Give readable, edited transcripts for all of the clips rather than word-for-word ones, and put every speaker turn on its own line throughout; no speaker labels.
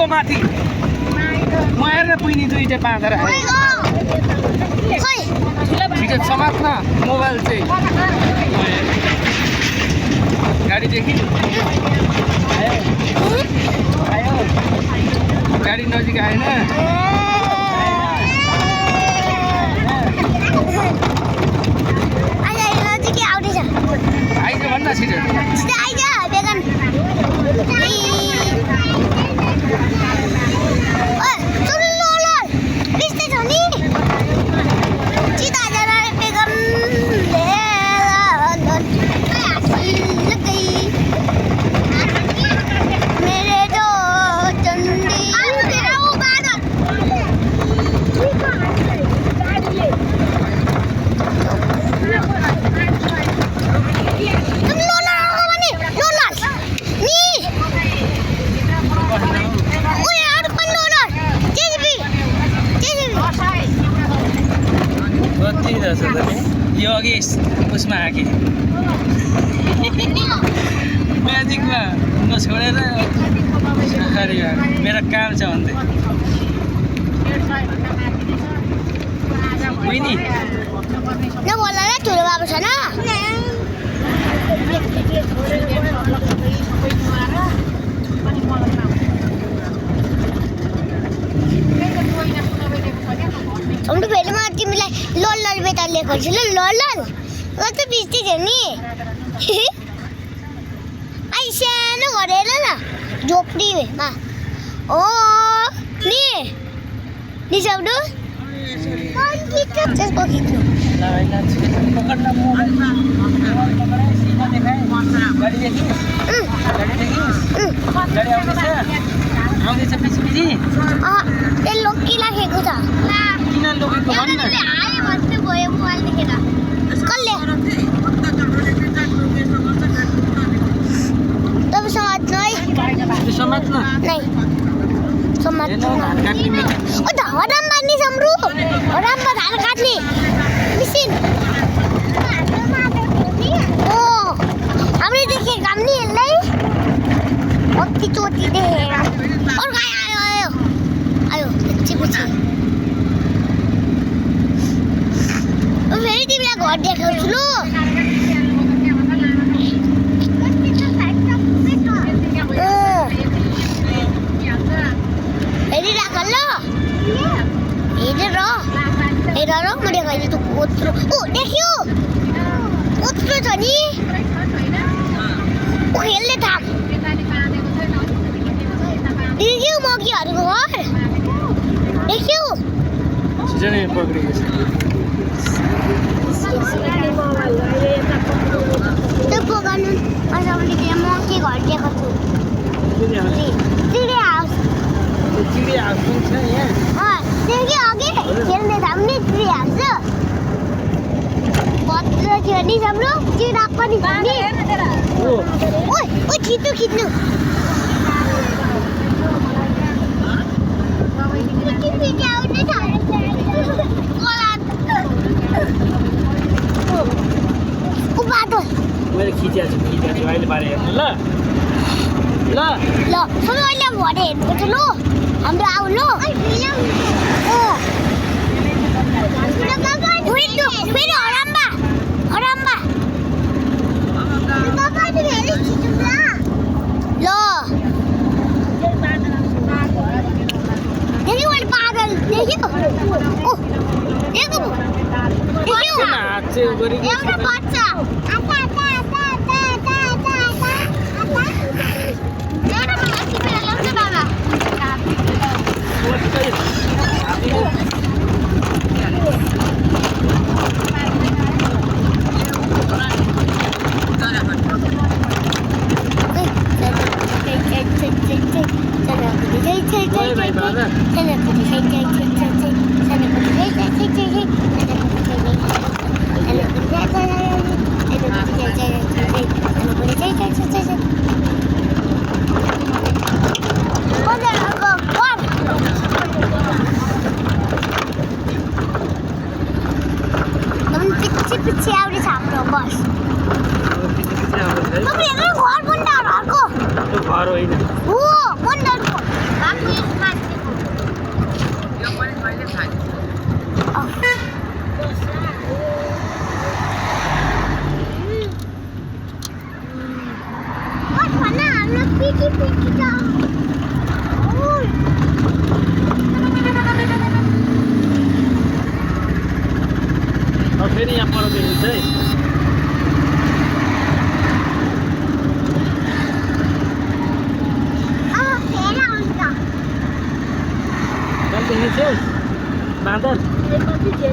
त्यो माथि म हेर्न पुग्ने दुईटा बाँधेर ठिकै समात्न मोबाइल चाहिँ गाडीदेखि आयो गाडी नजिक आएन आइज भन्न छिटो यो अघि उसमा आके म्याजिकमा नछोडेर मेरो काम छ भन्दै बहिनी
नबोल्ला न ठुलो बाबु छ न हाम्रो भेलमा तिमीलाई लल बेटा लिएको छु ल लल ल त बिस्ती थियो नि आई सानो गरेर न झोपडीमा ओ नि निसाउनु त्यसको खिच्नु लोकी राखेको छ
किन लोकेको भन्न
आयो भन्दै भयो मोबाइल देखेर कसले तपाईँ समात्नु है
समात्नु
समात्नु ओ हराम मान्ने सम्रु हराममा धान काट्ने मिसिन ओ हामीले देखे काम नि यसलाई कति चोटी देखेर अर्को आयो पछि फेरि तिमीलाई घर देखाउँछु ल हेरिराख ल हेरेर म देखाइदिन्छु त्यो कोत्रो ओ देख्यो कोत्रो छ नि ओ खेल्ने थाम देख्यौ मगीहरूको घर देख्यौ त्यो बगानु असाउने मगी घर दिएको छु चिडिया हाउस
हुन्छ यहाँ
देख्यो अघि खेल्ने थाम नि चिडिया हाउस भद्र थियो नि हाम्रो चिराग पनि छ नि ओइ खिच्नु
मैले खिचेको छु अहिले बारे हेर्नु ल
सबै अहिले भरे हेर्नुपर्छ ल हाम्रो आऊ ल फेरि हराम्बा ल देख्यो मैले पागल देख्यो ओ देख्यो एउटा बच्चा पछि आउने छ हाम्रो बस तपाईहरु घर बन्दाहरुको
घर होइन
हो बन्दाहरुको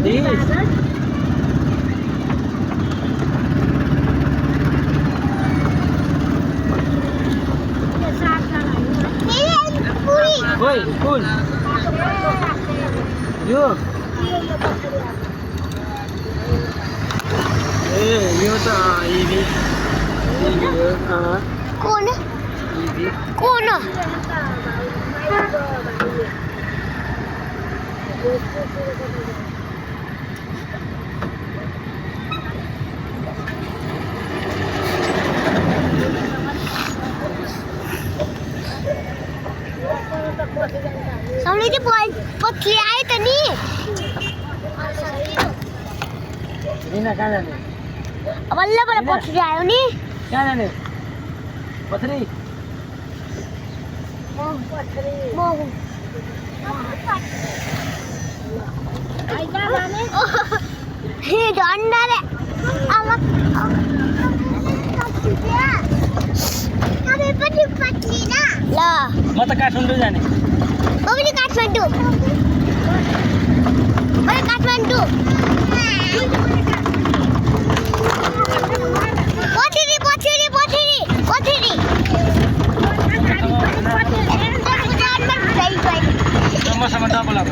Oi, cool. यो यो त इभी
कौन
इभी
कौन समझे पतली आए तो नहीं
रिना कहाँ जाने
अब अल्लाह बड़ा पतली आयो नहीं
कहाँ जाने पथरी
हे डंडा रे अबे पतली ना ला
म त काठमाडौँ जाने
वो भी काठमाडौँ अरे काठमाडौँ पथरी पथरी पथरी पथरी
सम्मसम्म डबल अब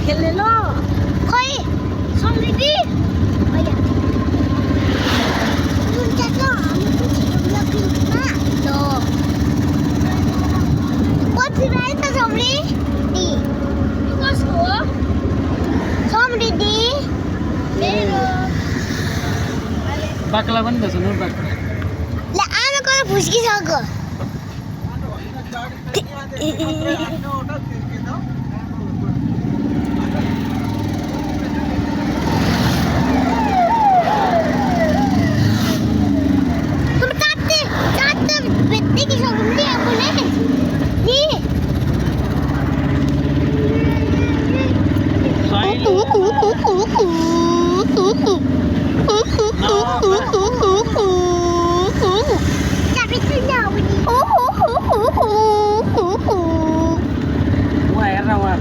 खेल्ने ल खै समृद्धि
बाक्ला पनि त सुन्नु बाक्ला
ल आमाको फुस्किसक्यो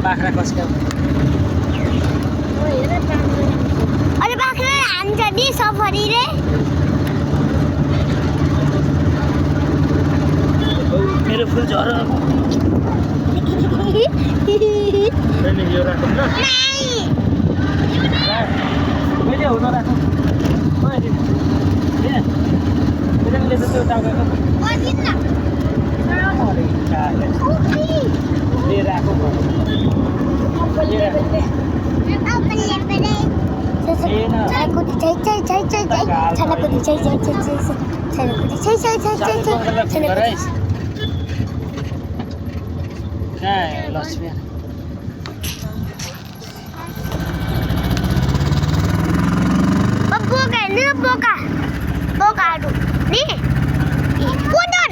बाख्रा कसका
अरे बाख्रा हान्छ नि सफरीले
मेरो फुल झर यो राखौँ न मैले हुन राखौँ ले तो टाउको लिएर आएको लक्ष्मी
बोका नी कोदर